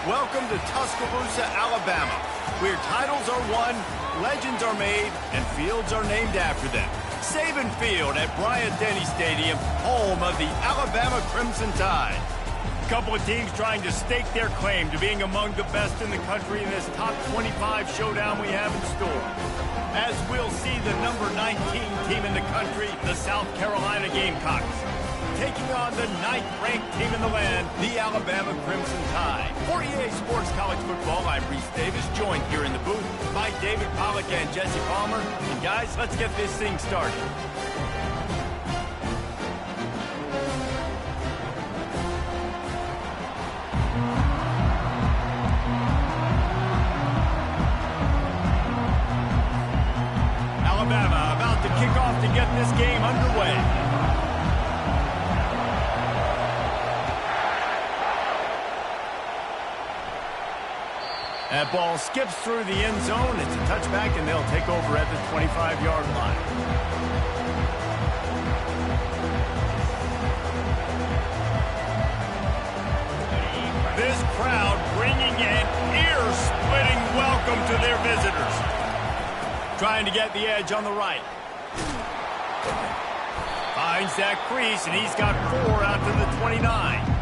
Welcome to Tuscaloosa, Alabama, where titles are won, legends are made, and fields are named after them. Saban Field at Bryant-Denny Stadium, home of the Alabama Crimson Tide. A couple of teams trying to stake their claim to being among the best in the country in this top 25 showdown we have in store. As we'll see the number 19 team in the country, the South Carolina Gamecocks, taking on the 9th-ranked team in the land, the Alabama Crimson Tide. For EA Sports College Football, I'm Reese Davis, joined here in the booth by David Pollack and Jesse Palmer. And guys, let's get this thing started. Alabama about to kick off to get this game underway. That ball skips through the end zone. It's a touchback, and they'll take over at the 25-yard line. This crowd bringing an ear-splitting welcome to their visitors. Trying to get the edge on the right. Finds that crease, and he's got 4 out to the 29.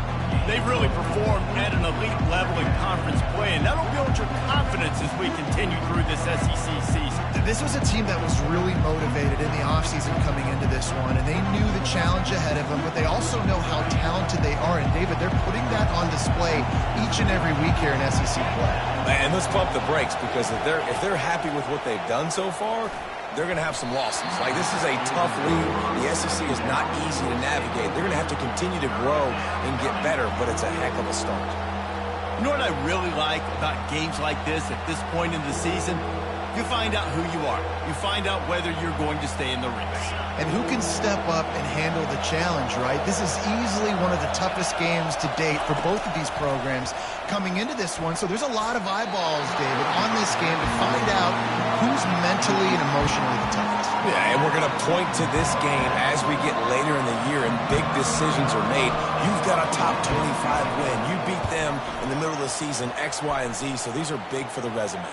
They've really performed at an elite level in conference play, and that'll build your confidence as we continue through this SEC season. This was a team that was really motivated in the offseason coming into this one, and they knew the challenge ahead of them, but they also know how talented they are. And, David, they're putting that on display each and every week here in SEC play. And let's pump the brakes, because if they're happy with what they've done so far, they're going to have some losses. Like, this is a tough league. The SEC is not easy to navigate. They're going to have to continue to grow and get better, but it's a heck of a start. You know what I really like about games like this at this point in the season? You find out who you are. You find out whether you're going to stay in the race. And who can step up and handle the challenge, right? This is easily one of the toughest games to date for both of these programs coming into this one. So there's a lot of eyeballs, David, on this game to find out who's mentally and emotionally the toughest. Yeah, and we're going to point to this game as we get later in the year and big decisions are made. You've got a top 25 win. You beat them in the middle of the season, X, Y, and Z, so these are big for the resume.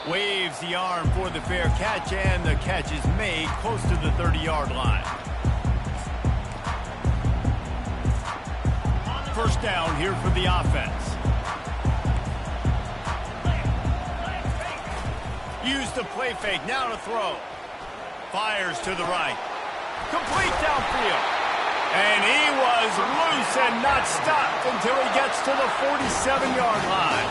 Waves the arm for the fair catch, and the catch is made close to the 30-yard line. First down here for the offense. Use the play fake, now to throw. Fires to the right. Complete downfield. And he was loose and not stopped until he gets to the 47-yard line.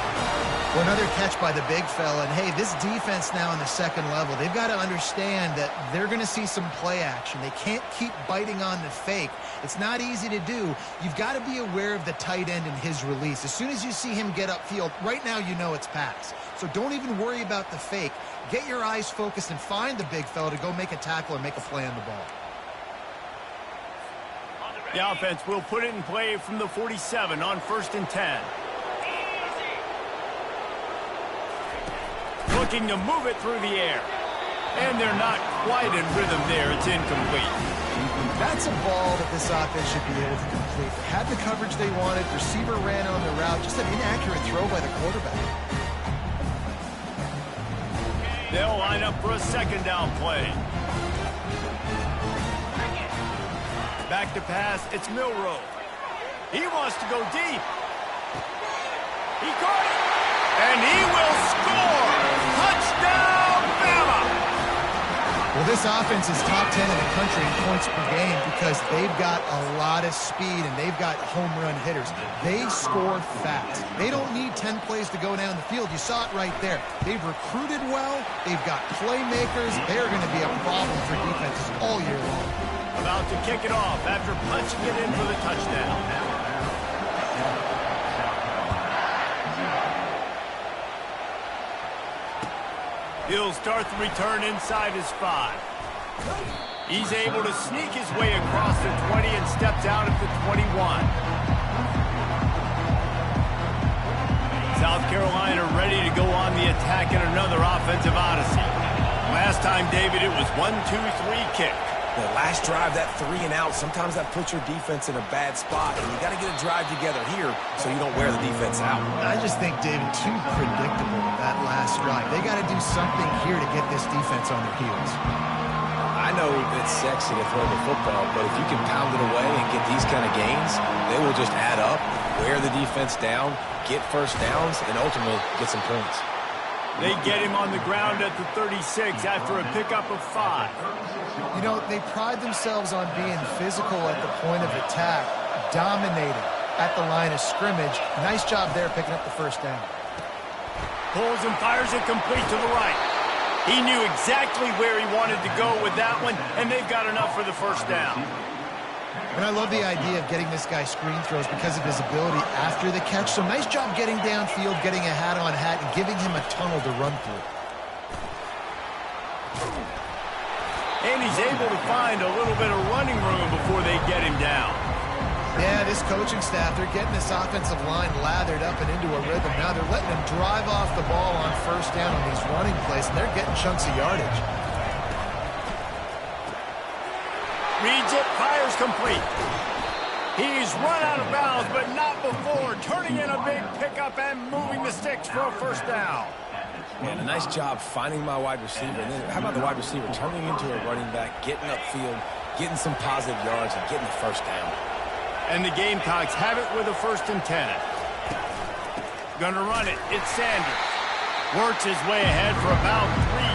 Well, another catch by the big fella. And, hey, this defense now in the second level, they've got to understand that they're going to see some play action. They can't keep biting on the fake. It's not easy to do. You've got to be aware of the tight end and his release. As soon as you see him get upfield, right now you know it's pass. So don't even worry about the fake. Get your eyes focused and find the big fella to go make a tackle or make a play on the ball. The offense will put it in play from the 47 on 1st and 10. Looking to move it through the air. And they're not quite in rhythm there. It's incomplete. That's a ball that this offense should be able to complete. They had the coverage they wanted. Receiver ran on the route. Just an inaccurate throw by the quarterback. They'll line up for a second down play. Back to pass. It's Milroe. He wants to go deep. He caught it. And he will score. Touchdown, Bama! Well, this offense is top 10 in the country in points per game because they've got a lot of speed and they've got home run hitters. They score fast. They don't need 10 plays to go down the field. You saw it right there. They've recruited well. They've got playmakers. They're going to be a problem for defenses all year long. About to kick it off after punching it in for the touchdown. He'll start the return inside his 5. He's able to sneak his way across the 20 and steps out at the 21. South Carolina ready to go on the attack in another offensive odyssey. Last time, David, it was 1-2-3 kick. The last drive, that 3 and out, sometimes that puts your defense in a bad spot, and you got to get a drive together here so you don't wear the defense out. I just think, David, too predictable that last drive. They got to do something here to get this defense on their heels. I know it's sexy to throw the football, but if you can pound it away and get these kind of gains, they will just add up, wear the defense down, get first downs, and ultimately get some points. They get him on the ground at the 36 after a pickup of 5. You know, they pride themselves on being physical at the point of attack, dominating at the line of scrimmage. Nice job there picking up the first down. Pulls and fires it complete to the right. He knew exactly where he wanted to go with that one, and they've got enough for the first down. And I love the idea of getting this guy screen throws because of his ability after the catch. So nice job getting downfield, getting a hat-on-hat, and giving him a tunnel to run through. And he's able to find a little bit of running room before they get him down. Yeah, this coaching staff, they're getting this offensive line lathered up and into a rhythm. Now they're letting him drive off the ball on first down on these running plays, and they're getting chunks of yardage. Reads it, fires complete. He's run out of bounds, but not before turning in a big pickup and moving the sticks for a first down. Man, a nice job finding my wide receiver. And then how about the wide receiver turning into a running back, getting upfield, getting some positive yards, and getting the first down. And the Gamecocks have it with a 1st and 10. Gonna run it. It's Sanders. Works his way ahead for about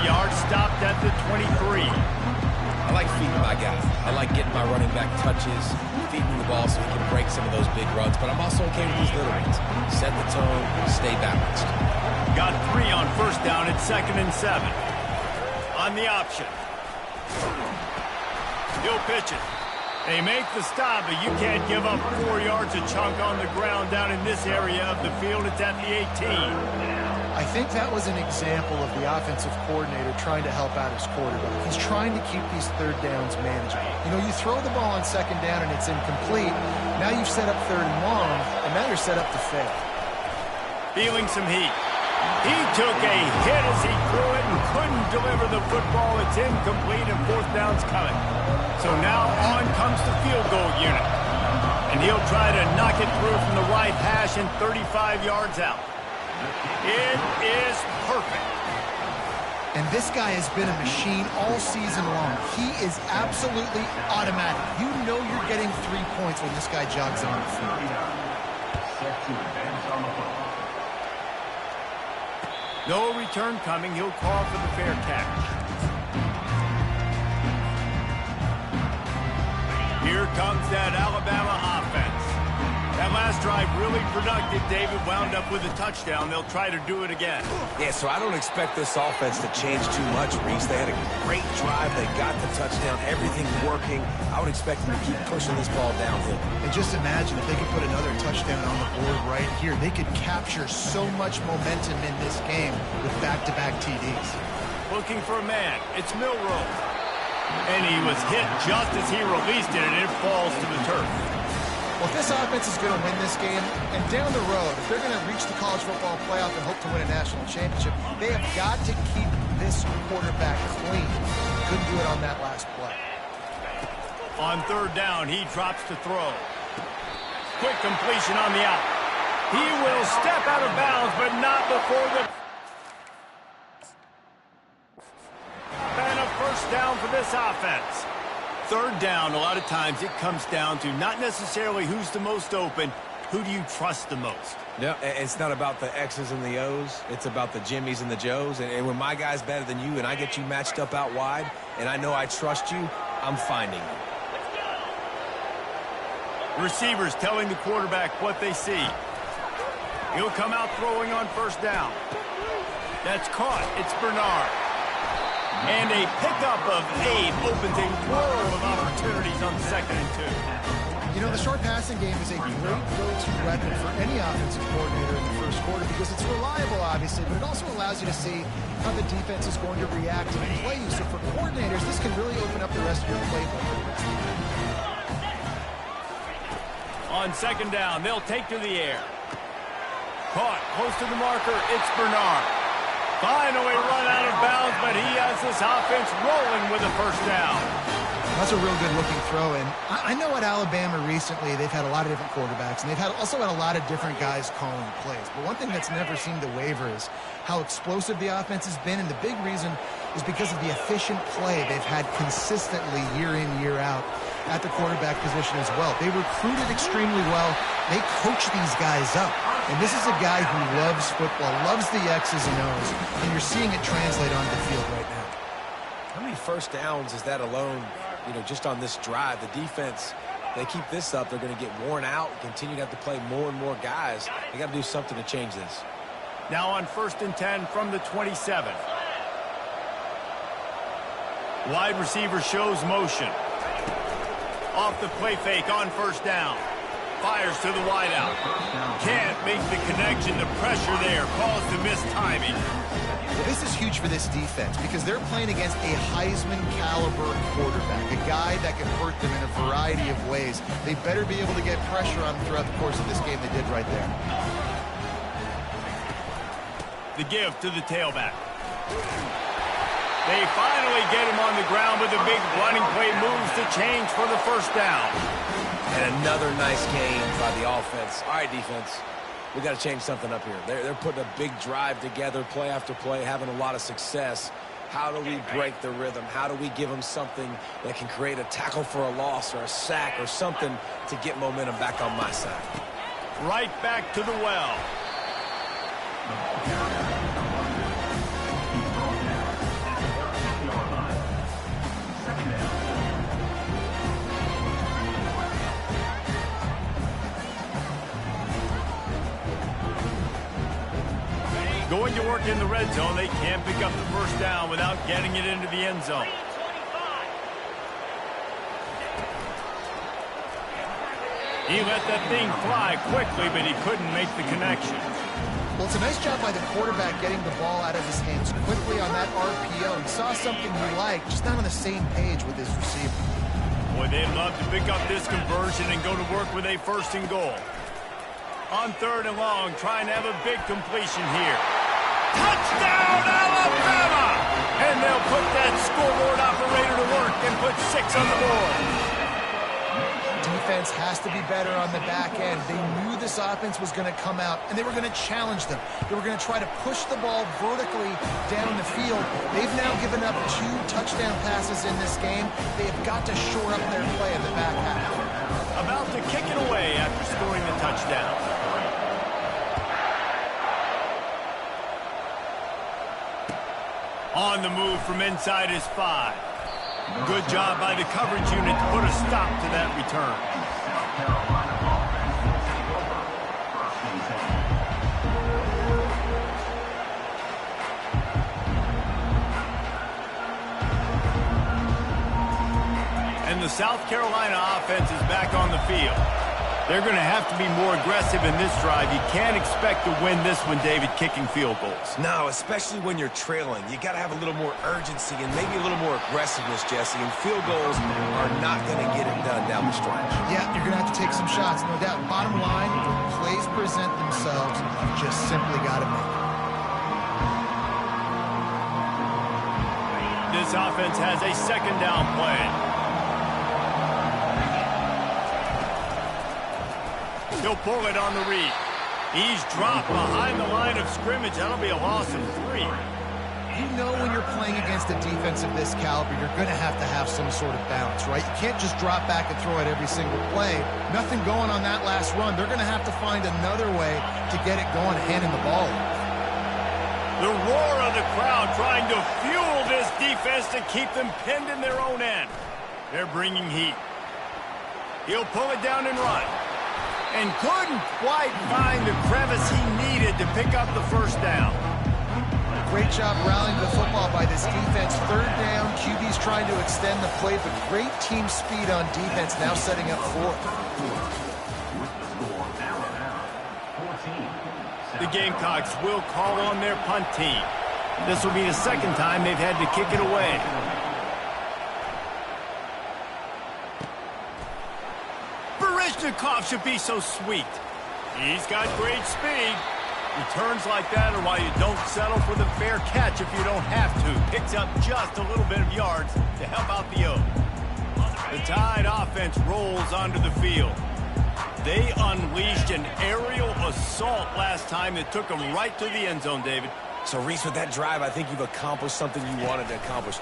3 yards, stopped at the 23. I like feeding my guy. I like getting my running back touches, feeding the ball so he can break some of those big runs. But I'm also okay with these little ones. Set the tone, stay balanced. Got 3 on first down at 2nd and 7. On the option. He'll pitch it. They make the stop, but you can't give up 4 yards a chunk on the ground down in this area of the field. It's at the 18. I think that was an example of the offensive coordinator trying to help out his quarterback. He's trying to keep these 3rd downs manageable. You know, you throw the ball on 2nd down and it's incomplete. Now you've set up 3rd and long, and now you're set up to fail. Feeling some heat. He took a hit as he threw it and couldn't deliver the football. It's incomplete and 4th down's coming. So now on comes the field goal unit. And he'll try to knock it through from the right hash and 35 yards out. It is perfect. And this guy has been a machine all season long. He is absolutely automatic. You know you're getting 3 points when this guy jogs on the field. No return coming. He'll call for the fair catch. Here comes that Alabama offense. That last drive really productive. David wound up with a touchdown. They'll try to do it again. Yeah, so I don't expect this offense to change too much, Reese. They had a great drive. They got the touchdown. Everything's working. I would expect them to keep pushing this ball downhill. And just imagine if they could put another touchdown on the board right here. They could capture so much momentum in this game with back-to-back TDs. Looking for a man. It's Milroe. And he was hit just as he released it, and it falls to the turf. Well, if this offense is going to win this game, and down the road, if they're going to reach the college football playoff and hope to win a national championship, they have got to keep this quarterback clean. Couldn't do it on that last play. On 3rd down, he drops to throw. Quick completion on the out. He will step out of bounds, but not before the... And a first down for this offense. 3rd down, a lot of times it comes down to not necessarily who's the most open, who do you trust the most? No, it's not about the X's and the O's. It's about the Jimmies and the Joes. And when my guy's better than you and I get you matched up out wide and I know I trust you, I'm finding you. Receivers telling the quarterback what they see. He'll come out throwing on first down. That's caught. It's Bernard. And a pickup of 8 opens a world of opportunities on 2nd and 2. You know, the short passing game is a great go-to weapon for any offensive coordinator in the first quarter because it's reliable, obviously, but it also allows you to see how the defense is going to react to the play. So for coordinators, this can really open up the rest of your playbook. On 2nd down, they'll take to the air. Caught close to the marker. It's Bernard. Finally run out of bounds, but he has this offense rolling with a first down. That's a real good-looking throw, and I know at Alabama recently they've had a lot of different quarterbacks, and they've also had a lot of different guys calling plays. But one thing that's never seemed to waver is how explosive the offense has been, and the big reason is because of the efficient play they've had consistently year in, year out at the quarterback position as well. They recruited extremely well. They coach these guys up, and this is a guy who loves football, loves the X's and O's, and you're seeing it translate onto the field right now. How many first downs is that alone? Just on this drive, the defense, they keep this up, they're going to get worn out, continue to have to play more and more guys. They got to do something to change this. Now on 1st and 10 from the 27. Wide receiver shows motion. Off the play fake on 1st down. Fires to the wideout. Can't make the connection. The pressure there caused the missed timing. Well, this is huge for this defense because they're playing against a Heisman-caliber quarterback, a guy that can hurt them in a variety of ways. They better be able to get pressure on him throughout the course of this game. They did right there. The give to the tailback. They finally get him on the ground with a big running play moves to change for the 1st down. And another nice game by the offense. All right, defense. We got to change something up here. They're putting a big drive together, play after play, having a lot of success. How do we break the rhythm? How do we give them something that can create a tackle for a loss or a sack or something to get momentum back on my side? Right back to the well. Going to work in the red zone. They can't pick up the 1st down without getting it into the end zone. He let that thing fly quickly, but he couldn't make the connection. Well, it's a nice job by the quarterback getting the ball out of his hands quickly on that RPO. He saw something he liked, just not on the same page with his receiver. Boy, they'd love to pick up this conversion and go to work with a 1st and goal. On 3rd and long, trying to have a big completion here. Touchdown, Alabama! And they'll put that scoreboard operator to work and put 6 on the board. Defense has to be better on the back end. They knew this offense was going to come out, and they were going to challenge them. They were going to try to push the ball vertically down the field. They've now given up 2 touchdown passes in this game. They have got to shore up their play in the back half. About to kick it away after scoring the touchdown. On the move from inside his 5. Good job by the coverage unit to put a stop to that return. And the South Carolina offense is back on the field. They're going to have to be more aggressive in this drive. You can't expect to win this one, David, kicking field goals. No, especially when you're trailing. You got to have a little more urgency and maybe a little more aggressiveness, Jesse. And field goals are not going to get it done down the stretch. Yeah, you're going to have to take some shots, no doubt. Bottom line, when plays present themselves, you've just simply got to make it. This offense has a 2nd down play. He'll pull it on the read. He's dropped behind the line of scrimmage. That'll be a loss of 3. You know when you're playing against a defense of this caliber, you're going to have some sort of balance, right? You can't just drop back and throw it every single play. Nothing going on that last run. They're going to have to find another way to get it going, handing the ball off. The roar of the crowd trying to fuel this defense to keep them pinned in their own end. They're bringing heat. He'll pull it down and run. And couldn't quite find the crevice he needed to pick up the 1st down. Great job rallying the football by this defense. 3rd down, QB's trying to extend the play, but great team speed on defense, now setting up 4th. The Gamecocks will call on their punt team. This will be the 2nd time they've had to kick it away. Barishnikov should be so sweet. He's got great speed. Returns like that are why you don't settle for the fair catch if you don't have to. Picks up just a little bit of yards to help out the O. The Tide offense rolls onto the field. They unleashed an aerial assault last time that took them right to the end zone, David. So, Reese, with that drive, I think you've accomplished something you wanted to accomplish.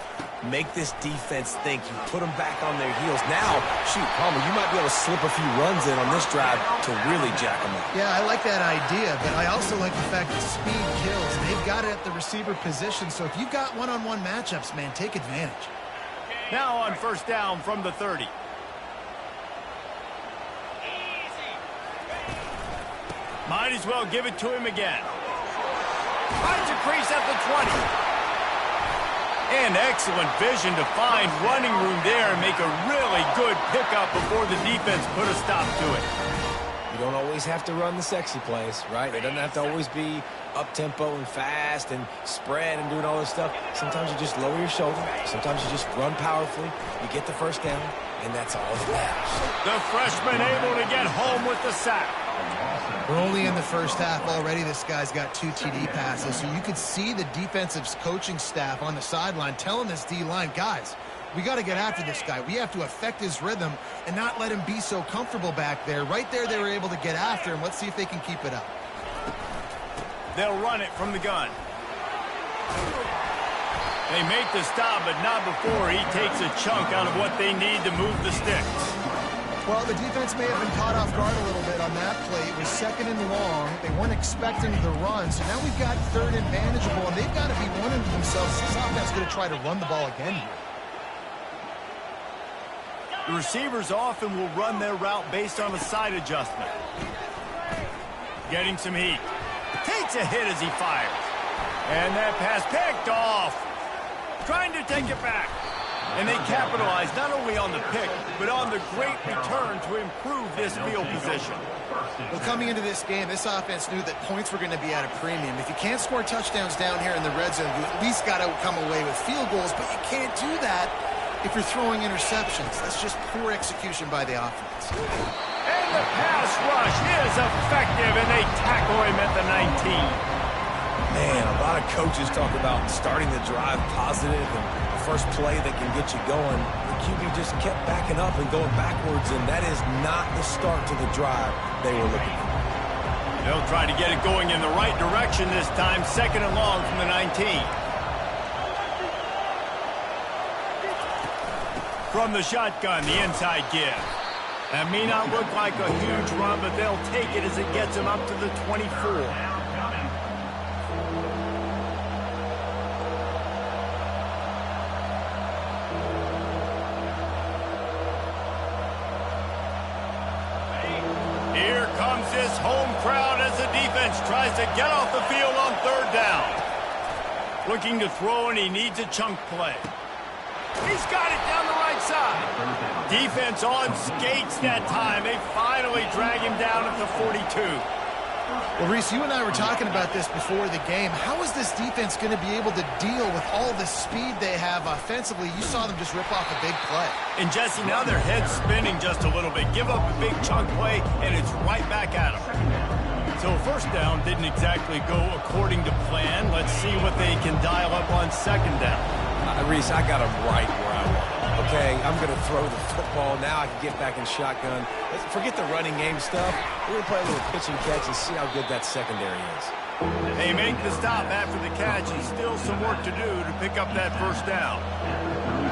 Make this defense think. You put them back on their heels. Now, shoot, Palmer, you might be able to slip a few runs in on this drive to really jack them up. Yeah, I like that idea, but I also like the fact that speed kills. They've got it at the receiver position, so if you've got one-on-one matchups, man, take advantage. Now on first down from the 30. Might as well give it to him again. Finds a crease at the 20. And excellent vision to find running room there and make a really good pickup before the defense put a stop to it. You don't always have to run the sexy plays, right? It doesn't have to always be up-tempo and fast and spread and doing all this stuff. Sometimes you just lower your shoulder. Sometimes you just run powerfully. You get the first down, and that's all that matters. The freshman able to get home with the sack. We're only in the first half already. This guy's got 2 TD passes, so you could see the defensive coaching staff on the sideline telling this D-line, guys, we got to get after this guy. We have to affect his rhythm and not let him be so comfortable back there. Right there, they were able to get after him. Let's see if they can keep it up. They'll run it from the gun. They make the stop, but not before he takes a chunk out of what they need to move the sticks. Well, the defense may have been caught off guard a little bit on that play. It was 2nd and long. They weren't expecting the run, so now we've got 3rd and manageable, and they've got to be wondering to themselves, this offense is going to try to run the ball again here. The receivers often will run their route based on a side adjustment. Getting some heat. Takes a hit as he fires. And that pass picked off. Trying to take it back. And they capitalize not only on the pick, but on the great return to improve this field position. Well, coming into this game, this offense knew that points were going to be at a premium. If you can't score touchdowns down here in the red zone, you at least got to come away with field goals, but you can't do that if you're throwing interceptions. That's just poor execution by the offense. And the pass rush is effective, and they tackle him at the 19. Man, a lot of coaches talk about starting the drive positive and the first play that can get you going. The QB just kept backing up and going backwards, and that is not the start to the drive they were looking for. They'll try to get it going in the right direction this time, 2nd and long from the 19. From the shotgun, the inside give. That may not look like a huge run, but they'll take it as it gets them up to the 24. Here comes this home crowd as the defense tries to get off the field on 3rd down. Looking to throw, and he needs a chunk play. He's got it down the right side. Defense on skates that time. They finally drag him down at the 42. Well, Reese, you and I were talking about this before the game. How is this defense going to be able to deal with all the speed they have offensively? You saw them just rip off a big play. And, Jesse, now their head's spinning just a little bit. Give up a big chunk play, and it's right back at them. So first down didn't exactly go according to plan. Let's see what they can dial up on 2nd down. Reese, I got him right where I want him. Okay, I'm going to throw the football. Now I can get back in shotgun. Forget the running game stuff. We're going to play a little pitch and catch and see how good that secondary is. They make the stop after the catch, and still some work to do to pick up that first down.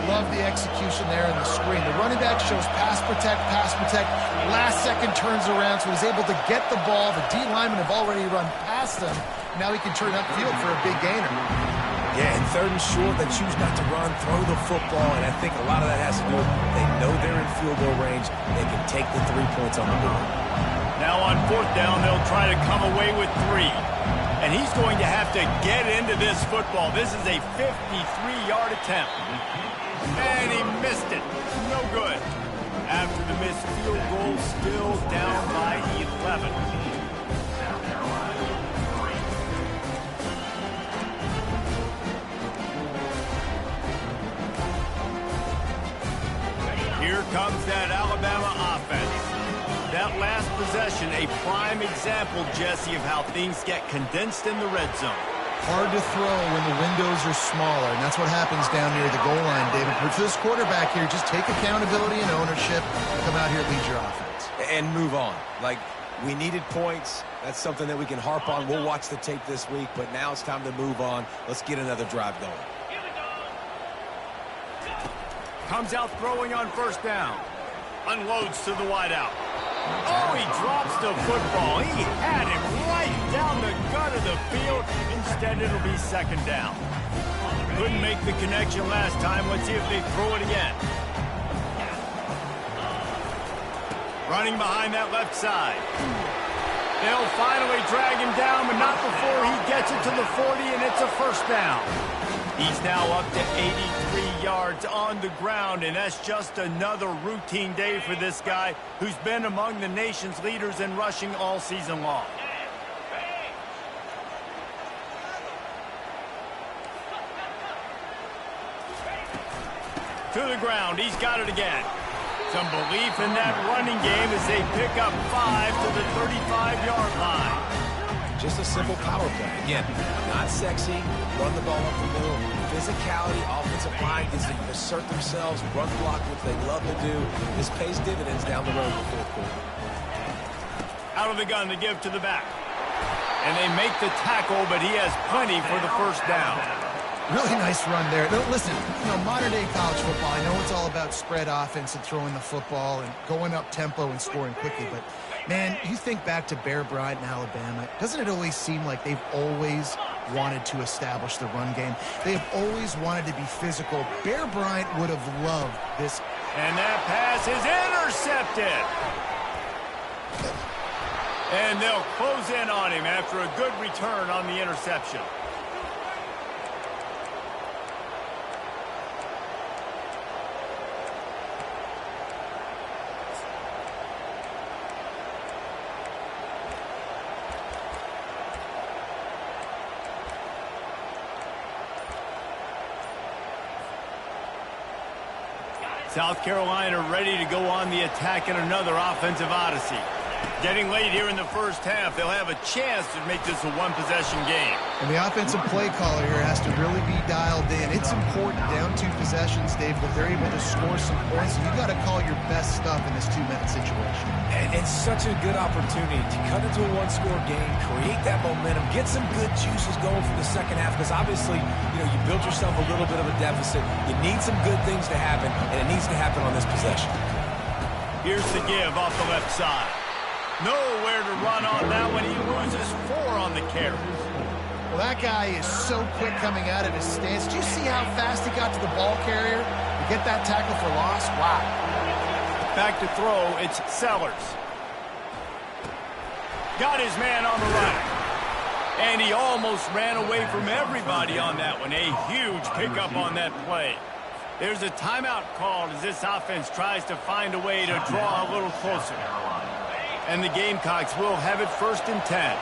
Love the execution there in the screen. The running back shows pass protect, last second turns around, so he's able to get the ball. The D linemen have already run past him. Now he can turn upfield for a big gainer. Yeah, and 3rd and short, they choose not to run, throw the football, and I think a lot of that has to do with they know they're in field goal range. They can take the 3 points on the board. Now on 4th down, they'll try to come away with 3. And he's going to have to get into this football. This is a 53-yard attempt. And he missed it. No good. After the missed field goal, still down by 11. Here comes that Alabama offense. That last possession, a prime example, Jesse, of how things get condensed in the red zone. Hard to throw when the windows are smaller, and that's what happens down near the goal line, David. But for this quarterback here, just take accountability and ownership and come out here and lead your offense. And move on. Like, we needed points. That's something that we can harp on. We'll watch the tape this week, but now it's time to move on. Let's get another drive going. Comes out throwing on first down. Unloads to the wideout. Oh, he drops the football. He had him right down the gut of the field. Instead, it'll be second down. Couldn't make the connection last time. Let's see if they throw it again. Running behind that left side. They'll finally drag him down, but not before he gets it to the 40, and it's a first down. He's now up to 83 yards on the ground, and that's just another routine day for this guy who's been among the nation's leaders in rushing all season long. To the ground, he's got it again. Some belief in that running game as they pick up 5 to the 35-yard line. Just a simple power play. Again, not sexy, run the ball up the middle, physicality, offensive line gets to assert themselves, run block, which they love to do. This pays dividends down the road in the fourth quarter. Out of the gun to give to the back. And they make the tackle, but he has plenty for the first down. Really nice run there. Now, listen, modern-day college football, I know it's all about spread offense and throwing the football and going up tempo and scoring quickly, but, man, you think back to Bear Bryant in Alabama, doesn't it always seem like they've always wanted to establish the run game? They have always wanted to be physical. Bear Bryant would have loved this. And that pass is intercepted. And they'll close in on him after a good return on the interception. South Carolina ready to go on the attack in another offensive odyssey. Getting late here in the first half, they'll have a chance to make this a one-possession game. And the offensive play caller here has to really be dialed in. It's important down 2 possessions, Dave, that they're able to score some points. And you got to call your best stuff in this 2-minute situation. And it's such a good opportunity to cut into a one-score game, create that momentum, get some good juices going for the second half. Because obviously, you build yourself a little bit of a deficit. You need some good things to happen, and it needs to happen on this possession. Here's the give off the left side. Nowhere to run on that one. He loses 4 on the carry. Well, that guy is so quick coming out of his stance. Do you see how fast he got to the ball carrier to get that tackle for loss? Wow. Back to throw, it's Sellers. Got his man on the right. And he almost ran away from everybody on that one. A huge pickup on that play. There's a timeout called as this offense tries to find a way to draw a little closer. And the Gamecocks will have it 1st and 10.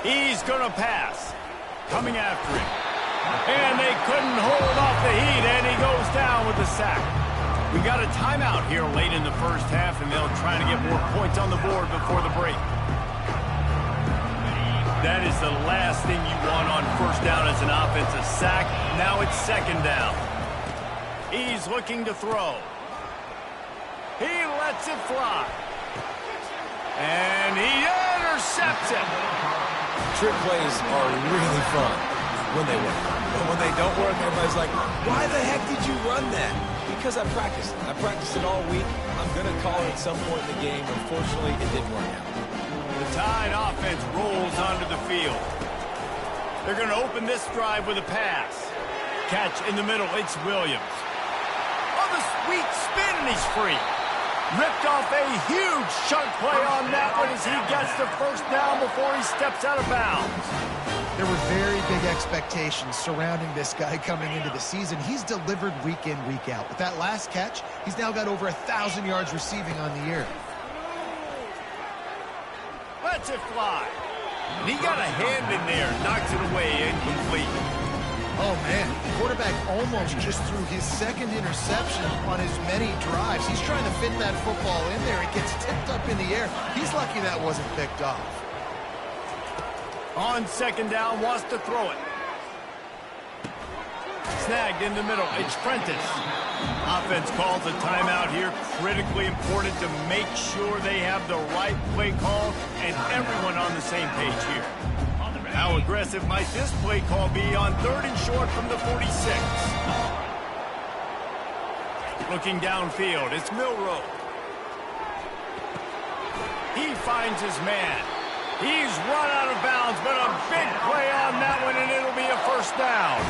He's going to pass. Coming after him. And they couldn't hold off the heat, and he goes down with the sack. We got a timeout here late in the first half, and they'll try to get more points on the board before the break. That is the last thing you want on first down as an offensive sack. Now it's second down. He's looking to throw. He lets it fly. And he intercepts it. Trick plays are really fun when they work. But when they don't work, everybody's like, why the heck did you run that? Because I practiced. I practiced it all week. I'm going to call it at some point in the game. Unfortunately, it didn't work out. The Tide offense rolls onto the field. They're going to open this drive with a pass. Catch in the middle. It's Williams. Oh, the sweet spin, and he's free. Ripped off a huge chunk play on that one as he gets the first down before he steps out of bounds. There were very big expectations surrounding this guy coming into the season. He's delivered week in, week out. With that last catch, he's now got over 1,000 yards receiving on the year. Lets it fly. And he got a hand in there, knocks it away, incomplete. Oh, man, the quarterback almost just threw his second interception on as many drives. He's trying to fit that football in there. It gets tipped up in the air. He's lucky that wasn't picked off. On second down, wants to throw it. Snagged in the middle. It's Prentice. Offense calls a timeout here. Critically important to make sure they have the right play call and everyone on the same page here. How aggressive might this play call be on 3rd and short from the 46? Looking downfield, it's Milroe. He finds his man. He's run out of bounds, but a big play on that one, and it'll be a first down.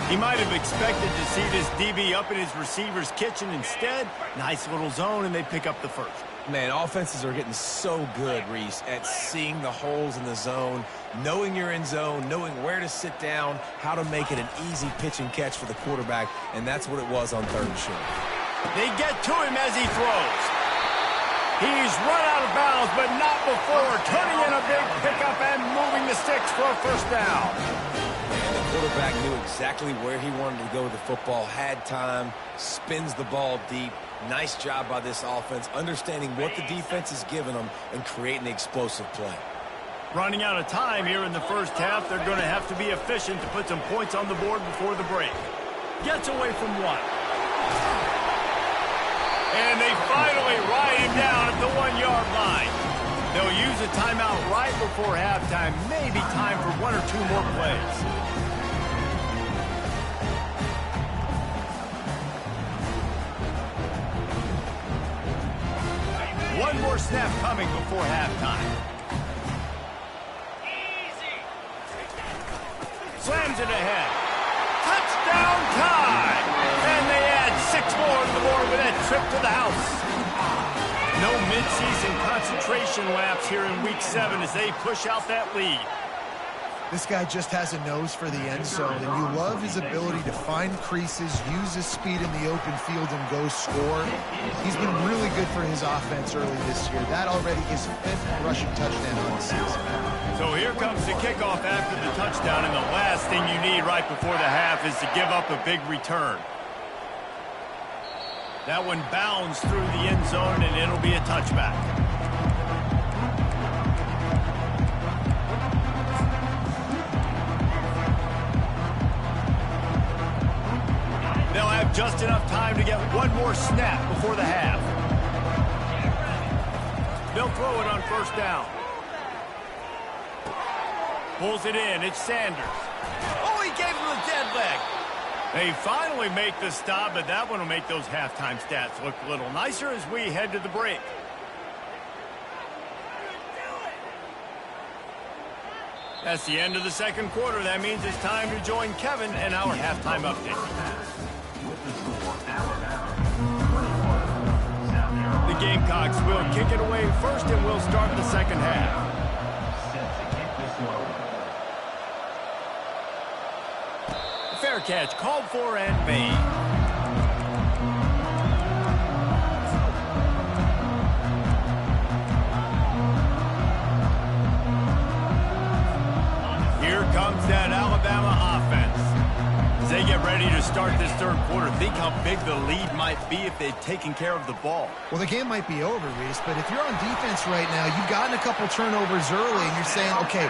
He might have expected to see this DB up in his receiver's kitchen. Instead, nice little zone, and they pick up the first. Man, offenses are getting so good, Reese, at seeing the holes in the zone, knowing you're in zone, knowing where to sit down, how to make it an easy pitch and catch for the quarterback, and that's what it was on 3rd and short. They get to him as he throws. He's run out of bounds, but not before turning in a big pickup and moving the sticks for a first down. And the quarterback knew exactly where he wanted to go with the football, had time, spins the ball deep. Nice job by this offense, understanding what the defense is giving them and creating the explosive play. Running out of time here in the first half, they're going to have to be efficient to put some points on the board before the break. Gets away from one. And they finally ride him down at the 1-yard line. They'll use a timeout right before halftime. Maybe time for 1 or 2 more plays. One more snap coming before halftime. Slams it ahead. Touchdown time! And they add 6 more to the board with that trip to the house. No midseason concentration laps here in Week 7 as they push out that lead. This guy just has a nose for the end zone, and you love his ability to find creases, use his speed in the open field, and go score. He's been really good for his offense early this year. That already his 5th rushing touchdown on the season. So here comes the kickoff after the touchdown, and the last thing you need right before the half is to give up a big return. That one bounds through the end zone, and it'll be a touchback. They'll have just enough time to get one more snap before the half. They'll throw it on first down. Pulls it in. It's Sanders. Oh, he gave him a dead leg. They finally make the stop, but that one will make those halftime stats look a little nicer as we head to the break. That's the end of the second quarter. That means it's time to join Kevin and our halftime update. The Gamecocks will kick it away first, and we'll start the second half. Fair catch called for and made. Here comes that Alabama offense. As they get ready to start this third quarter, think how big the lead might be if they'd taken care of the ball. Well, the game might be over, Reese, but if you're on defense right now, you've gotten a couple turnovers early, and you're saying, okay,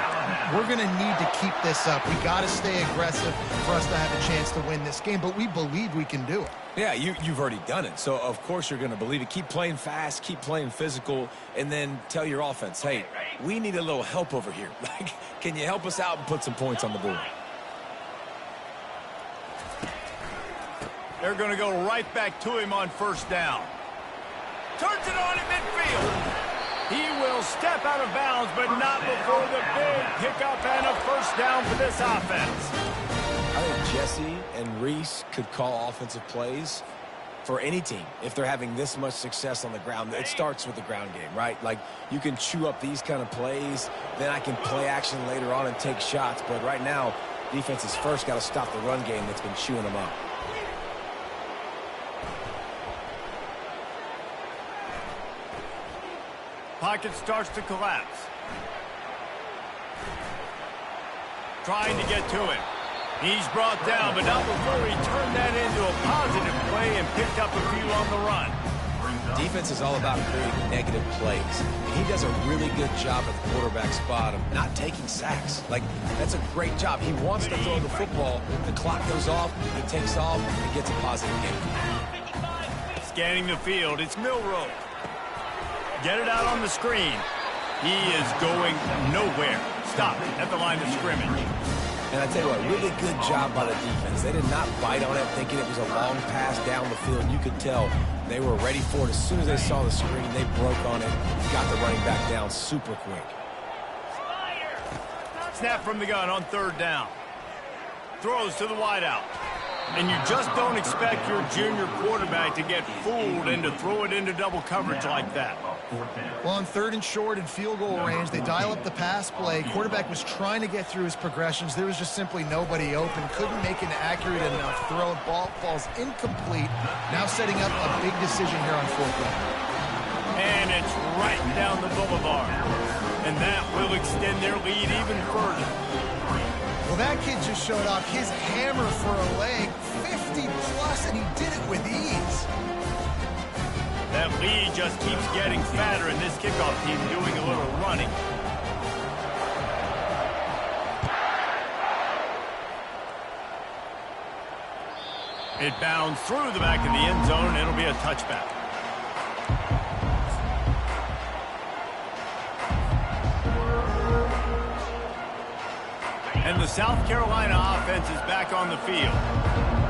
we're going to need to keep this up. We got to stay aggressive for us to have a chance to win this game, but we believe we can do it. Yeah, you've already done it, so of course you're going to believe it. Keep playing fast, keep playing physical, and then tell your offense, hey, we need a little help over here. Like, can you help us out and put some points on the board? They're going to go right back to him on first down. Turns it on in midfield. He will step out of bounds, but not before the big pickup and a first down for this offense. I think Jesse and Reese could call offensive plays for any team if they're having this much success on the ground. It starts with the ground game, right? Like, you can chew up these kind of plays, then I can play action later on and take shots. But right now, defense has first got to stop the run game that's been chewing them up. Pocket starts to collapse. Trying to get to him. He's brought down, but not before he turned that into a positive play and picked up a few on the run. Defense is all about creating negative plays. And he does a really good job at the quarterback spot of not taking sacks. Like, that's a great job. He wants to throw the football. The clock goes off, he takes off, and gets a positive gain. Scanning the field, it's Milroe. Get it out on the screen. He is going nowhere. Stop at the line of scrimmage. And I tell you what, really good job by the defense. They did not bite on it thinking it was a long pass down the field. You could tell they were ready for it. As soon as they saw the screen, they broke on it, got the running back down super quick. Snap from the gun on third down. Throws to the wideout. And you just don't expect your junior quarterback to get fooled and to throw it into double coverage like that. Well, on third and short and field goal range, they dial up the pass play. Quarterback was trying to get through his progressions. There was just simply nobody open. Couldn't make an accurate enough throw. Ball falls incomplete. Now setting up a big decision here on fourth down. And it's right down the boulevard. And that will extend their lead even further. Well, that kid just showed off his hammer for a leg, 50-plus, and he did it with ease. That lead just keeps getting fatter, and this kickoff team doing a little running. It bounds through the back of the end zone, and it'll be a touchback. And the South Carolina offense is back on the field.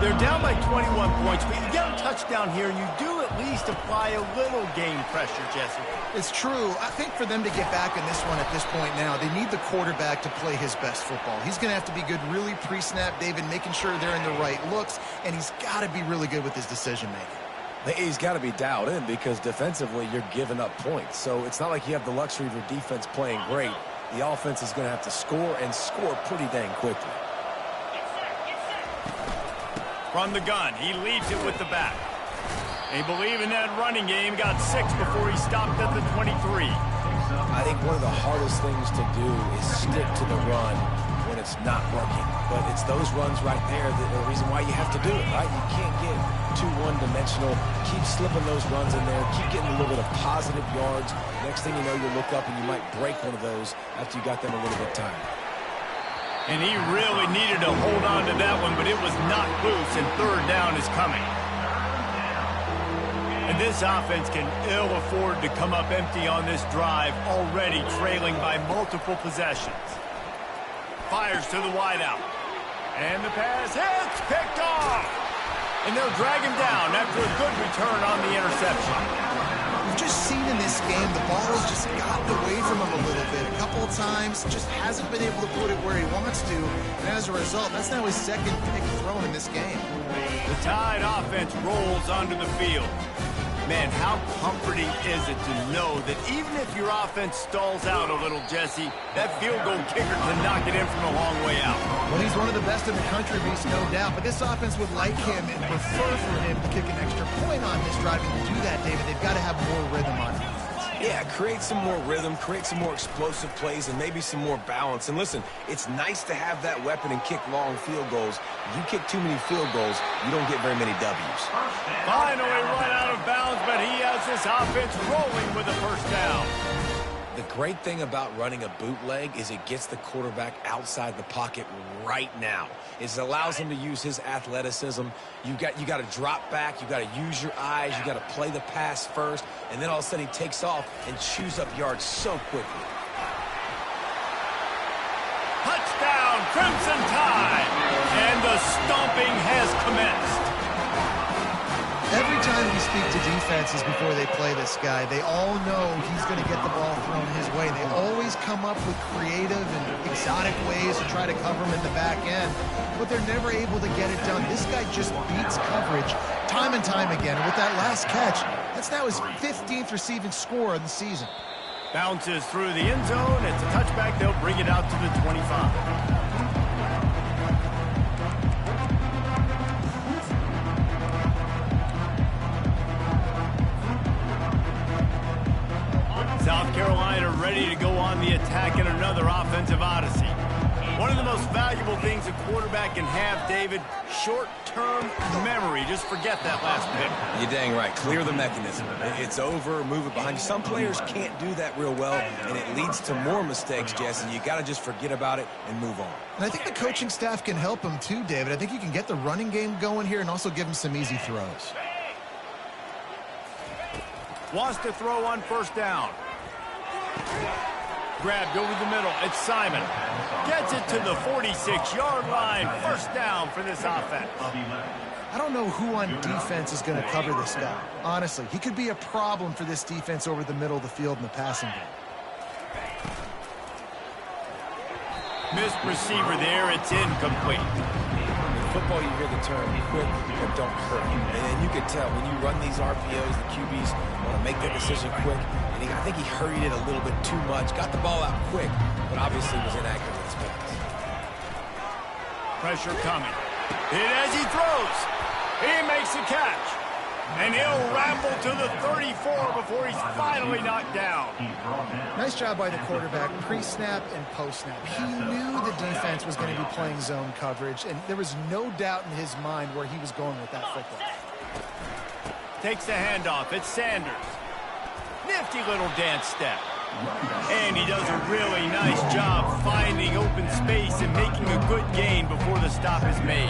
They're down by 21 points, but you get a touchdown here, and you do at least apply a little game pressure, Jesse. It's true. I think for them to get back in this one at this point now, they need the quarterback to play his best football. He's going to have to be good really pre-snap, David, making sure they're in the right looks, and he's got to be really good with his decision-making. He's got to be dialed in because defensively you're giving up points. So it's not like you have the luxury of your defense playing great. The offense is going to have to score and score pretty dang quickly. From the gun, he leads it with the back. They believe in that running game. Got 6 before he stopped at the 23. I think one of the hardest things to do is stick to the run when it's not working. But it's those runs right there that are the reason why you have to do it, right? You can't get too one-dimensional. Keep slipping those runs in there. Keep getting a little bit of positive yards. Next thing you know, you'll look up and you might break one of those after you got them a little bit tired. And he really needed to hold on to that one, but it was not loose, and third down is coming. And this offense can ill afford to come up empty on this drive, already trailing by multiple possessions. Fires to the wideout. And the pass hits, picked off. And they'll drag him down after a good return on the interception. We've just seen in this game the ball has just gotten away from him a little bit. A couple of times, just hasn't been able to put it where he wants to. And as a result, that's now his second pick thrown in this game. The Tide offense rolls onto the field. Man, how comforting is it to know that even if your offense stalls out a little, Jesse, that field goal kicker can knock it in from a long way out. Well, he's one of the best in the country, Reese, no doubt. But this offense would like him and prefer for him to kick an extra point on this drive. And to do that, David, they've got to have more rhythm on it. Yeah, create some more rhythm, create some more explosive plays, and maybe some more balance. And listen, it's nice to have that weapon and kick long field goals. If you kick too many field goals, you don't get very many W's. Finally run out of bounds, but he has this offense rolling with a first down. The great thing about running a bootleg is it gets the quarterback outside the pocket right now. It allows him to use his athleticism. You got to drop back. You got to use your eyes. You got to play the pass first, and then all of a sudden he takes off and chews up yards so quickly. Touchdown, Crimson Tide, and the stomping has commenced. Every time we speak to defenses before they play this guy, they all know he's going to get the ball thrown his way. They always come up with creative and exotic ways to try to cover him in the back end, but they're never able to get it done. This guy just beats coverage time and time again. And with that last catch, that's now his 15th receiving score of the season. Bounces through the end zone. It's a touchback. They'll bring it out to the 25. South Carolina ready to go on the attack in another offensive odyssey. One of the most most valuable things a quarterback can have, David, short-term memory. Just forget that last pick. You're dang right. Clear the mechanism. It's over, move it behind you. Some players can't do that real well, and it leads to more mistakes, Jesse. You got to just forget about it and move on. And I think the coaching staff can help him too, David. I think you can get the running game going here and also give him some easy throws. Wants to throw on first down. Grabbed over the middle. It's Simon. Gets it to the 46-yard line. First down for this offense. I don't know who on defense is going to cover this guy. Honestly, he could be a problem for this defense over the middle of the field in the passing game. Missed receiver there. It's incomplete. In football, you hear the term quick but don't hurt. And you can tell when you run these RPOs, the QBs want to make their decision quick. And I think he hurried it a little bit too much. Got the ball out quick, but obviously was inaccurate in his pass. Pressure coming. Hit as he throws. He makes the catch. And he'll ramble to the 34 before he's finally knocked down. Nice job by the quarterback, pre-snap and post-snap. He knew the defense was going to be playing zone coverage, and there was no doubt in his mind where he was going with that football. Takes the handoff. It's Sanders. Nifty little dance step. And he does a really nice job finding open space and making a good gain before the stop is made.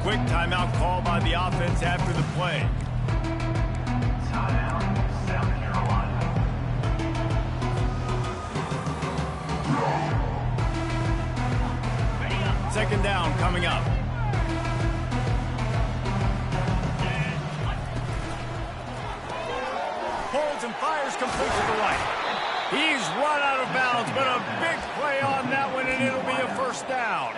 Quick timeout call by the offense after the play. Second down coming up. Holds and fires complete to the right. He's run out of bounds, but a big play on that one, and it'll be a first down.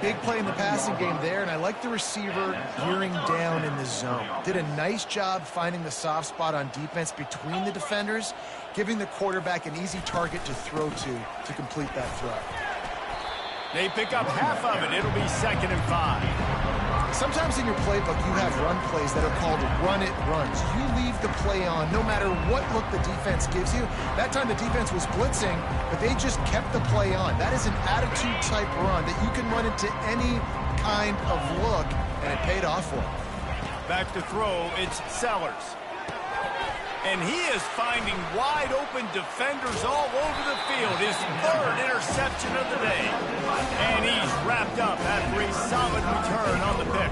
Big play in the passing game there, and I like the receiver gearing down in the zone. Did a nice job finding the soft spot on defense between the defenders, giving the quarterback an easy target to throw to complete that throw. They pick up half of it. It'll be 2nd and 5. Sometimes in your playbook, you have run plays that are called run-it runs. You leave the play on no matter what look the defense gives you. That time the defense was blitzing, but they just kept the play on. That is an attitude-type run that you can run into any kind of look, and it paid off for him. Back to throw, it's Sellers. And he is finding wide-open defenders all over the field. His 3rd interception of the day. And he's wrapped up after a solid return on the pick.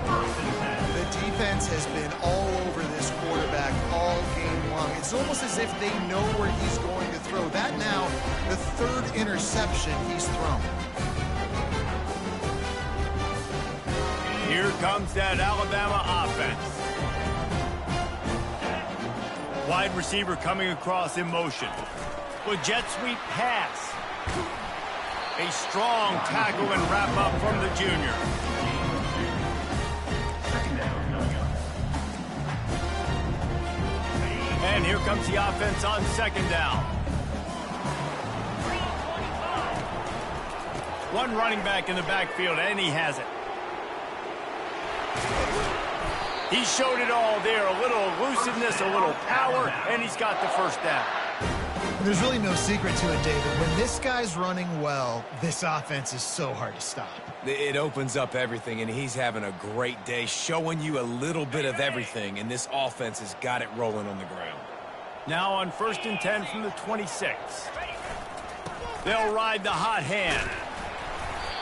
The defense has been all over this quarterback all game long. It's almost as if they know where he's going to throw. That now, the 3rd interception he's thrown. Here comes that Alabama offense. Wide receiver coming across in motion. With jet sweep pass. A strong tackle and wrap up from the junior. And here comes the offense on 2nd down. One running back in the backfield, and he has it. He showed it all there, a little elusiveness, a little power, and he's got the first down. There's really no secret to it, David. When this guy's running well, this offense is so hard to stop. It opens up everything, and he's having a great day, showing you a little bit of everything, and this offense has got it rolling on the ground. Now on 1st and 10 from the 26. They'll ride the hot hand.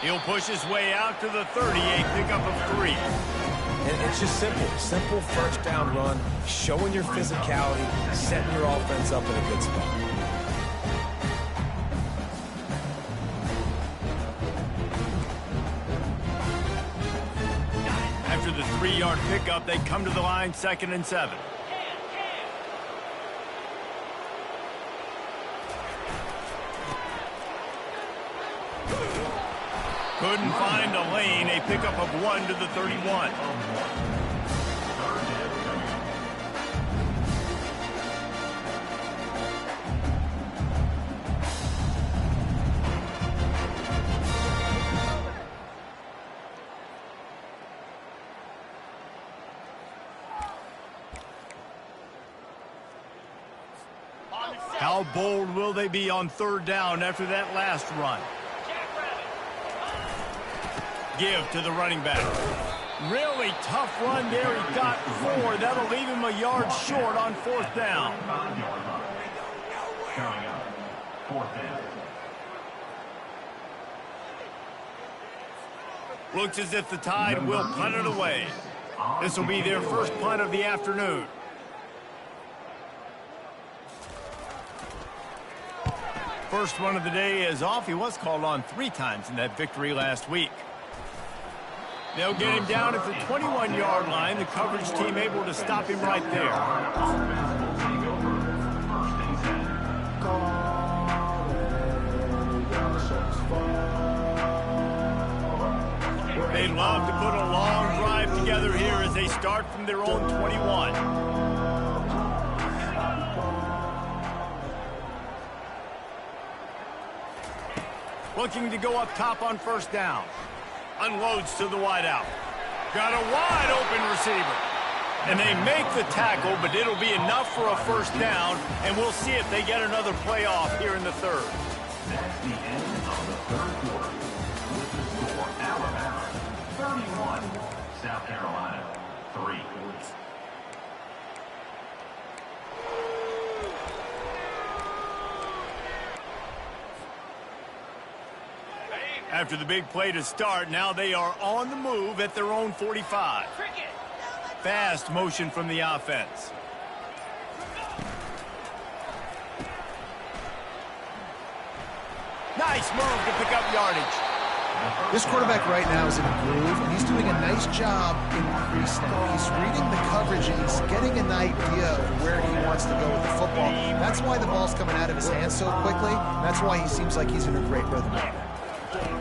He'll push his way out to the 38, pickup of 3. And it's just simple first down run, showing your physicality, setting your offense up in a good spot. After the 3-yard pickup, they come to the line, 2nd and 7. Couldn't find a lane. A pickup of 1 to the 31. How bold will they be on 3rd down after that last run? give to the running back. Really tough run there. He got 4. That'll leave him a yard short on 4th down. Looks as if the Tide will punt it away. This will be their first punt of the afternoon. First one of the day is off. He was called on 3 times in that victory last week. They'll get him down at the 21-yard line. The coverage team able to stop him right there. They'd love to put a long drive together here as they start from their own 21. Looking to go up top on 1st down. Unloads to the wideout. Got a wide open receiver. And they make the tackle, but it'll be enough for a 1st down, and we'll see if they get another playoff here in the 3rd. That's the end of the 3rd quarter. With the score, Alabama 31, South Carolina 3. After the big play to start, now they are on the move at their own 45. Fast motion from the offense. Nice move to pick up yardage. This quarterback right now is in a groove, and he's doing a nice job in pre-snap. He's reading the coverage, and he's getting an idea of where he wants to go with the football. That's why the ball's coming out of his hands so quickly. That's why he seems like he's in a great rhythm right now.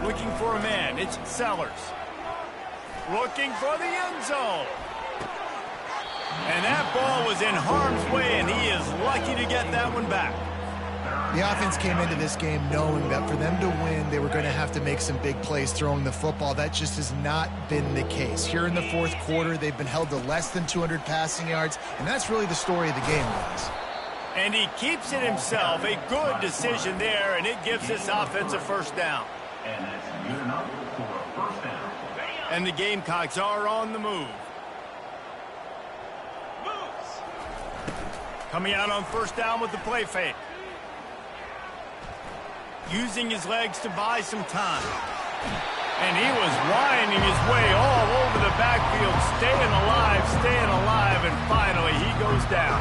Looking for a man. It's Sellers. Looking for the end zone. And that ball was in harm's way, and he is lucky to get that one back. The offense came into this game knowing that for them to win, they were going to have to make some big plays throwing the football. That just has not been the case. Here in the 4th quarter, they've been held to less than 200 passing yards, and that's really the story of the game, guys. And he keeps it himself. A good decision there, and it gives this offense a 1st down. And that's good enough for a 1st down. And the Gamecocks are on the move. Coming out on 1st down with the play fake. Using his legs to buy some time. And he was winding his way all over the backfield, staying alive, and finally he goes down.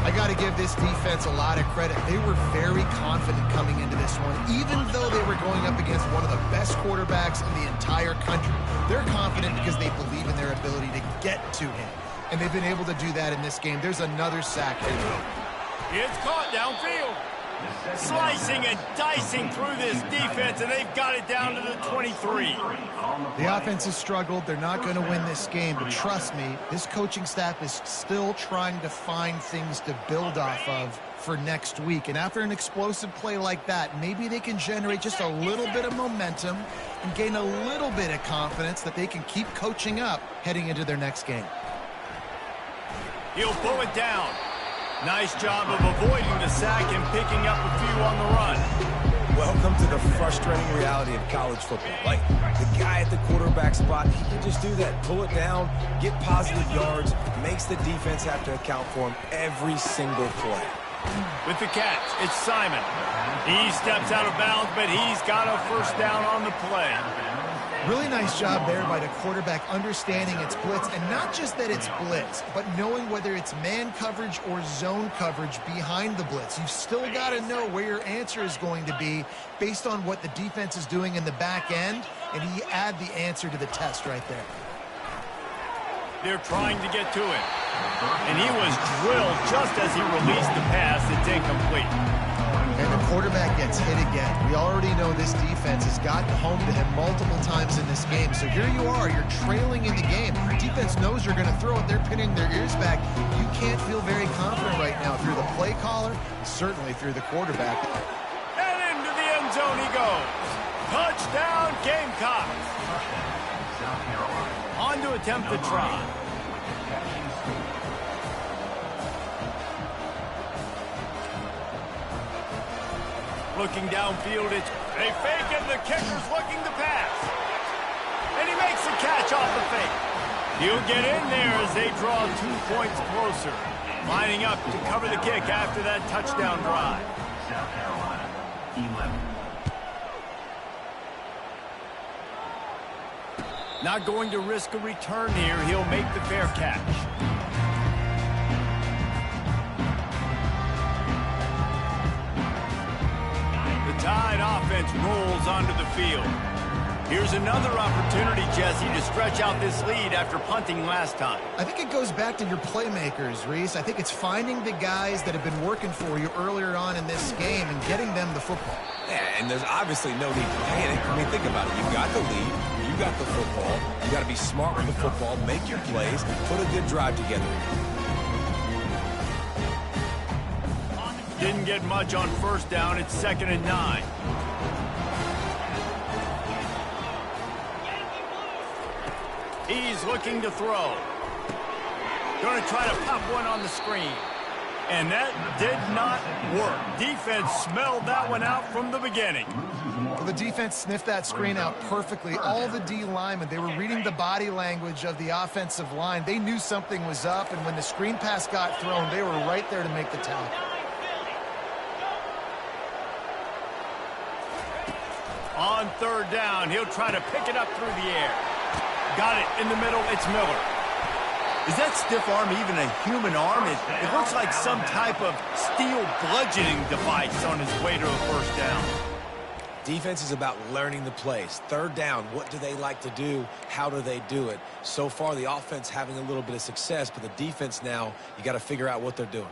I got to give this defense a lot of credit. They were very confident coming into this one, even though they were going up against one of the best quarterbacks in the entire country. They're confident because they believe in their ability to get to him, and they've been able to do that in this game. There's another sack here. It's caught downfield. Slicing and dicing through this defense, and they've got it down to the 23. The offense has struggled. They're not going to win this game, but trust me, this coaching staff is still trying to find things to build off of for next week. And after an explosive play like that, maybe they can generate just a little bit of momentum and gain a little bit of confidence that they can keep coaching up heading into their next game. He'll pull it down. Nice job of avoiding the sack and picking up a few on the run. Welcome to the frustrating reality of college football. Like, the guy at the quarterback spot, he can just do that. Pull it down, get positive yards, makes the defense have to account for him every single play. With the catch, it's Simon. He steps out of bounds, but he's got a 1st down on the play. Really nice job there by the quarterback understanding it's blitz, and not just that it's blitz, but knowing whether it's man coverage or zone coverage behind the blitz. You've still got to know where your answer is going to be based on what the defense is doing in the back end, and he add the answer to the test right there. They're trying to get to him, and he was drilled just as he released the pass. It's incomplete. And the quarterback gets hit again. We already know this defense has gotten home to him multiple times in this game. So here you are, you're trailing in the game. The defense knows you're going to throw it. They're pinning their ears back. You can't feel very confident right now through the play caller, and certainly through the quarterback. And into the end zone he goes. Touchdown, Gamecocks. On to attempt the try. Looking downfield, it's a fake, and the kicker's looking to pass. fake. He'll get in there as they draw 2 points closer. Lining up to cover the kick after that touchdown drive. South Carolina, 11. Not going to risk a return here. He'll make the fair catch. The Tide offense rolls onto the field. Here's another opportunity, Jesse, to stretch out this lead after punting last time. I think it goes back to your playmakers, Reese. I think it's finding the guys that have been working for you earlier on in this game and getting them the football. Yeah, and there's obviously no need to panic. I mean, think about it. You've got the lead. You got the football. You got to be smart with the football, make your plays, put a good drive together. Didn't get much on first down. It's 2nd and 9. He's looking to throw. Going to try to pop one on the screen. And that did not work. Defense smelled that one out from the beginning. Well, the defense sniffed that screen out perfectly. All the D linemen, they were reading the body language of the offensive line. They knew something was up, and when the screen pass got thrown, they were right there to make the tackle. On 3rd down, he'll try to pick it up through the air. Got it in the middle. It's Miller. Is that stiff arm even a human arm? It looks like some type of steel bludgeoning device on his way to a first down. Defense is about learning the plays. 3rd down, what do they like to do? How do they do it? So far, the offense having a little bit of success, but the defense now, you got to figure out what they're doing.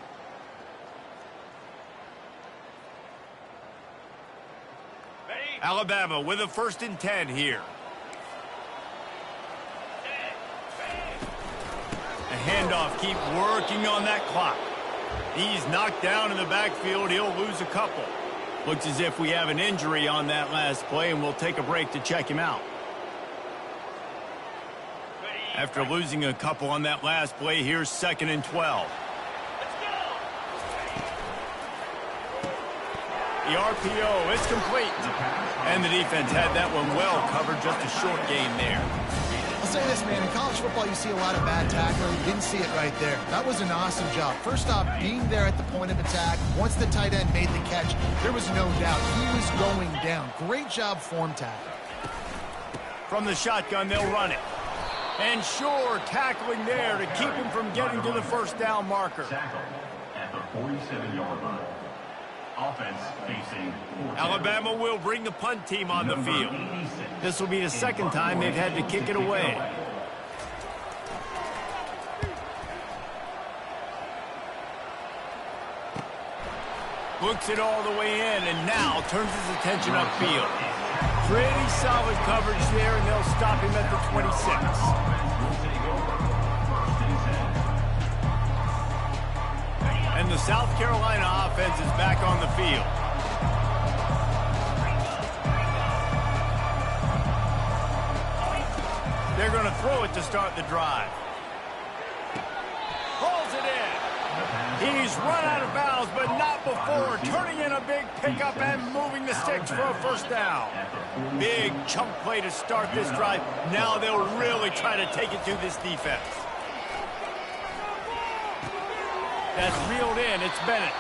Alabama with a 1st and 10 here. A handoff, keep working on that clock. He's knocked down in the backfield. He'll lose a couple. Looks as if we have an injury on that last play, and we'll take a break to check him out. After losing a couple on that last play, here's 2nd and 12. The RPO is complete. And the defense had that one well covered, just a short gain there. I'll say this, man. In college football, you see a lot of bad tackling. You didn't see it right there. That was an awesome job. First off, being there at the point of attack. Once the tight end made the catch, there was no doubt he was going down. Great job form tackling. From the shotgun, they'll run it. And sure, tackling there to keep him from getting to the first down marker. Tackle at the 47-yard line. Offense facing Alabama will bring the punt team on the field. This will be the 2nd time they've had to kick it away. Looks it all the way in and now turns his attention upfield. Pretty solid coverage there, and they'll stop him at the 26. And the South Carolina offense is back on the field. They're going to throw it to start the drive. Pulls it in. He's run out of bounds, but not before turning in a big pickup and moving the sticks for a first down. Big chunk play to start this drive. Now they'll really try to take it to this defense. That's reeled in. It's Bennett.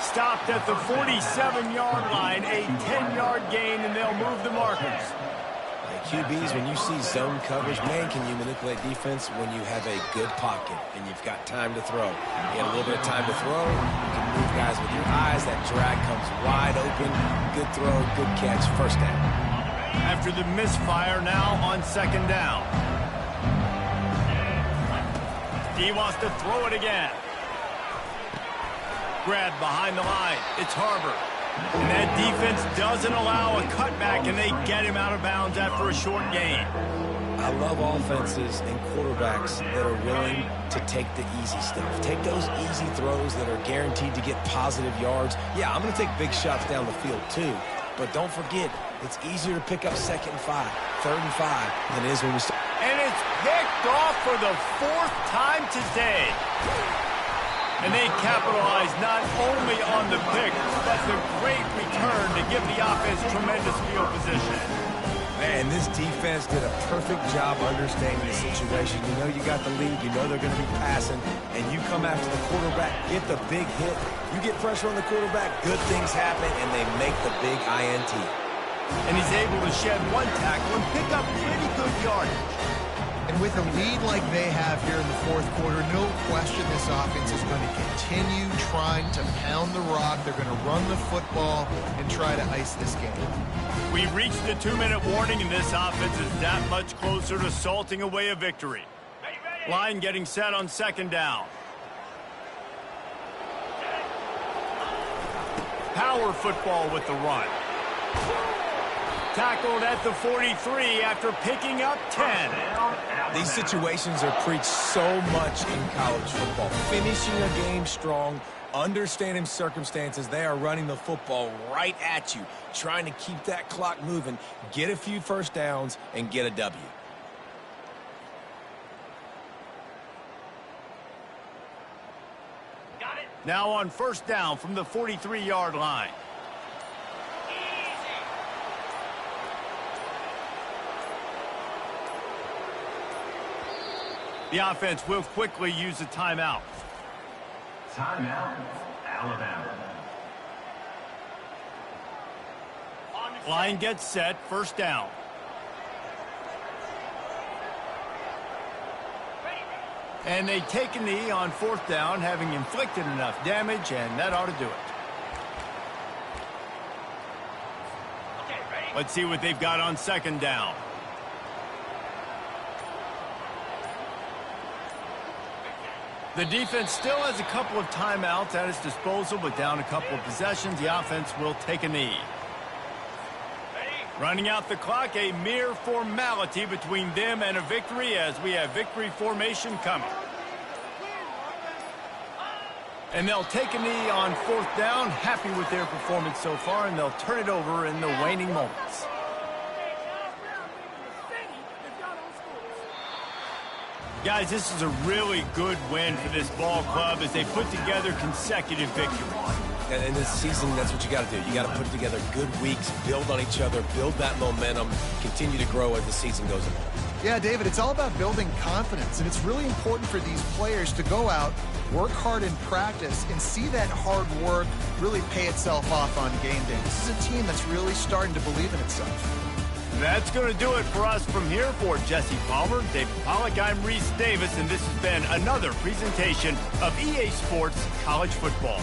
Stopped at the 47-yard line, a 10-yard gain, and they'll move the markers. QBs, when you see zone coverage, man, can you manipulate defense when you have a good pocket and you've got time to throw. You have a little bit of time to throw. You can move guys with your eyes. That drag comes wide open. Good throw, good catch, first down. After the misfire, now on 2nd down. He wants to throw it again. Grabbed behind the line. It's Harbor. And that defense doesn't allow a cutback, and they get him out of bounds after a short gain. I love offenses and quarterbacks that are willing to take the easy stuff. Take those easy throws that are guaranteed to get positive yards. Yeah, I'm going to take big shots down the field too. But don't forget, it's easier to pick up 2nd and 5, 3rd and 5 than it is when we start. And it's picked off for the 4th time today. And they capitalize not only on the pick, but the great return to give the offense tremendous field position. Man, this defense did a perfect job understanding the situation. You know you got the lead, you know they're going to be passing, and you come after the quarterback, get the big hit. You get pressure on the quarterback, good things happen, and they make the big INT. And he's able to shed one tackle and pick up pretty good yardage. And with a lead like they have here in the fourth quarter, no question this offense is going to continue trying to pound the rock. They're going to run the football and try to ice this game. We've reached the 2-minute warning, and this offense is that much closer to salting away a victory. Line getting set on second down. Power football with the run. Tackled at the 43 after picking up 10. These situations are preached so much in college football. Finishing a game strong, understanding circumstances. They are running the football right at you, trying to keep that clock moving, get a few first downs, and get a W. Got it. Now on first down from the 43-yard line. The offense will quickly use a timeout. Timeout, Alabama. Line gets set, first down. And they take a knee on fourth down, having inflicted enough damage, and that ought to do it. Let's see what they've got on second down. The defense still has a couple of timeouts at its disposal, but down a couple of possessions, the offense will take a knee. Running out the clock, a mere formality between them and a victory as we have victory formation coming. And they'll take a knee on fourth down, happy with their performance so far, and they'll turn it over in the waning moments. Guys, this is a really good win for this ball club as they put together consecutive victories. And in this season, that's what you got to do. You got to put together good weeks, build on each other, build that momentum, continue to grow as the season goes along. Yeah, David, it's all about building confidence, and it's really important for these players to go out, work hard in practice, and see that hard work really pay itself off on game day. This is a team that's really starting to believe in itself. That's going to do it for us from here. For Jesse Palmer, David Pollack, I'm Reese Davis, and this has been another presentation of EA Sports College Football.